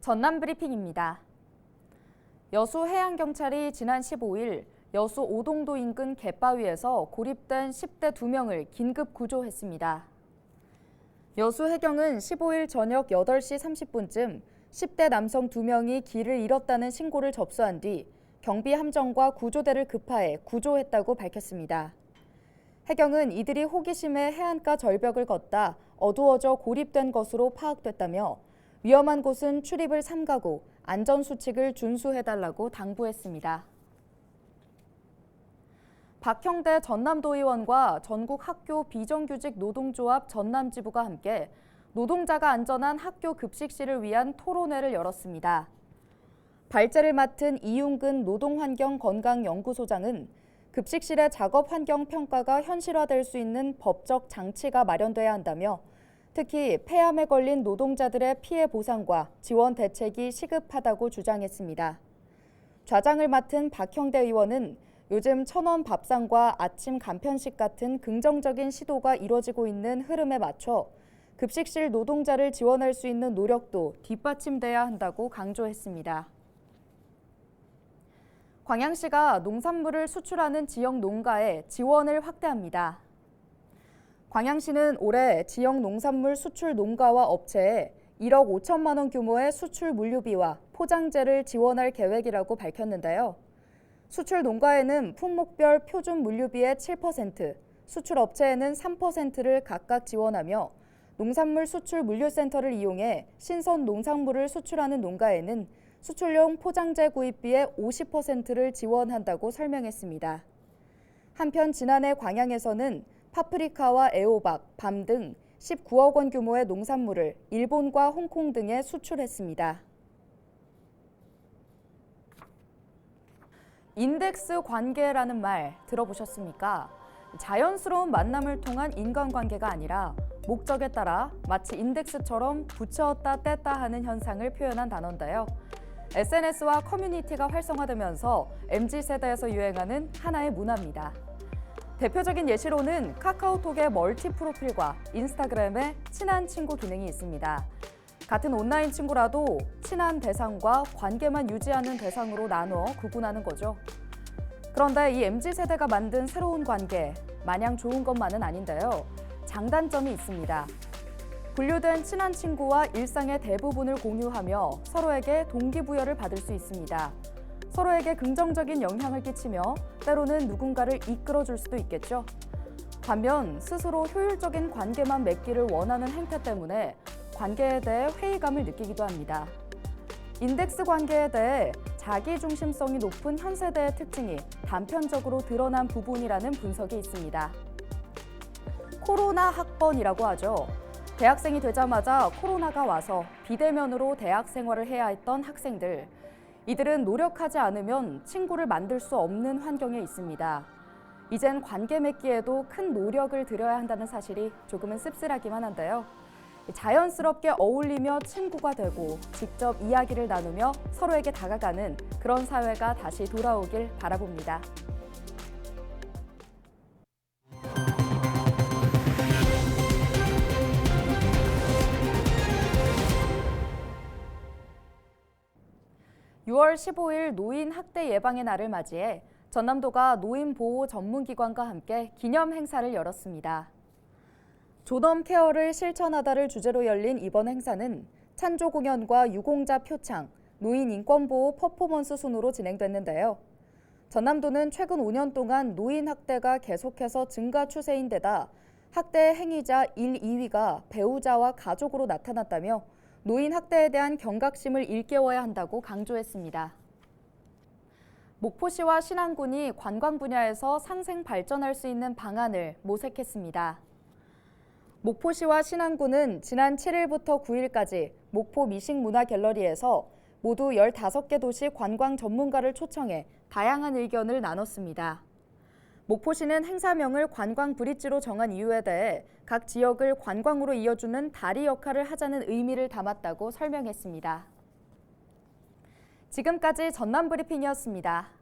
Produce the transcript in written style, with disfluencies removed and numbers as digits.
전남 브리핑입니다. 여수해양경찰이 지난 15일 여수 오동도 인근 갯바위에서 고립된 10대 2명을 긴급 구조했습니다. 여수해경은 15일 저녁 8시 30분쯤 10대 남성 2명이 길을 잃었다는 신고를 접수한 뒤 경비함정과 구조대를 급파해 구조했다고 밝혔습니다. 해경은 이들이 호기심에 해안가 절벽을 걷다 어두워져 고립된 것으로 파악됐다며 위험한 곳은 출입을 삼가고 안전수칙을 준수해달라고 당부했습니다. 박형대 전남도의원과 전국 학교 비정규직 노동조합 전남지부가 함께 노동자가 안전한 학교 급식실을 위한 토론회를 열었습니다. 발제를 맡은 이윤근 노동환경건강연구소장은 급식실의 작업 환경 평가가 현실화될 수 있는 법적 장치가 마련돼야 한다며 특히 폐암에 걸린 노동자들의 피해 보상과 지원 대책이 시급하다고 주장했습니다. 좌장을 맡은 박형대 의원은 요즘 1,000원 밥상과 아침 간편식 같은 긍정적인 시도가 이뤄지고 있는 흐름에 맞춰 급식실 노동자를 지원할 수 있는 노력도 뒷받침돼야 한다고 강조했습니다. 광양시가 농산물을 수출하는 지역 농가에 지원을 확대합니다. 광양시는 올해 지역 농산물 수출 농가와 업체에 1억 5천만 원 규모의 수출 물류비와 포장재를 지원할 계획이라고 밝혔는데요. 수출 농가에는 품목별 표준 물류비의 7%, 수출 업체에는 3%를 각각 지원하며 농산물 수출 물류센터를 이용해 신선 농산물을 수출하는 농가에는 수출용 포장재 구입비의 50%를 지원한다고 설명했습니다. 한편 지난해 광양에서는 파프리카와 애호박, 밤 등 19억 원 규모의 농산물을 일본과 홍콩 등에 수출했습니다. 인덱스 관계라는 말 들어보셨습니까? 자연스러운 만남을 통한 인간관계가 아니라 목적에 따라 마치 인덱스처럼 붙였다 뗐다 하는 현상을 표현한 단어인데요. SNS와 커뮤니티가 활성화되면서 MZ세대에서 유행하는 하나의 문화입니다. 대표적인 예시로는 카카오톡의 멀티 프로필과 인스타그램의 친한 친구 기능이 있습니다. 같은 온라인 친구라도 친한 대상과 관계만 유지하는 대상으로 나눠 구분하는 거죠. 그런데 이 MZ세대가 만든 새로운 관계, 마냥 좋은 것만은 아닌데요. 장단점이 있습니다. 분류된 친한 친구와 일상의 대부분을 공유하며 서로에게 동기부여를 받을 수 있습니다. 서로에게 긍정적인 영향을 끼치며 때로는 누군가를 이끌어줄 수도 있겠죠. 반면 스스로 효율적인 관계만 맺기를 원하는 행태 때문에 관계에 대해 회의감을 느끼기도 합니다. 인덱스 관계에 대해 자기중심성이 높은 현 세대의 특징이 단편적으로 드러난 부분이라는 분석이 있습니다. 코로나 학번이라고 하죠. 대학생이 되자마자 코로나가 와서 비대면으로 대학 생활을 해야 했던 학생들. 이들은 노력하지 않으면 친구를 만들 수 없는 환경에 있습니다. 이젠 관계 맺기에도 큰 노력을 들여야 한다는 사실이 조금은 씁쓸하기만 한데요. 자연스럽게 어울리며 친구가 되고 직접 이야기를 나누며 서로에게 다가가는 그런 사회가 다시 돌아오길 바라봅니다. (6월 15일) 노인 학대 예방의 날을 맞이해 전남도가 노인 보호 전문기관과 함께 기념 행사를 열었습니다. 존엄 케어를 실천하다를 주제로 열린 이번 행사는 찬조 공연과 유공자 표창, 노인 인권보호 퍼포먼스 순으로 진행됐는데요. 전남도는 최근 5년 동안 노인 학대가 계속해서 증가 추세인 데다 학대 행위자 1, 2위가 배우자와 가족으로 나타났다며 노인 학대에 대한 경각심을 일깨워야 한다고 강조했습니다. 목포시와 신안군이 관광 분야에서 상생 발전할 수 있는 방안을 모색했습니다. 목포시와 신안군은 지난 7일부터 9일까지 목포 미식문화갤러리에서 모두 15개 도시 관광 전문가를 초청해 다양한 의견을 나눴습니다. 목포시는 행사명을 관광 브릿지로 정한 이유에 대해 각 지역을 관광으로 이어주는 다리 역할을 하자는 의미를 담았다고 설명했습니다. 지금까지 전남 브리핑이었습니다.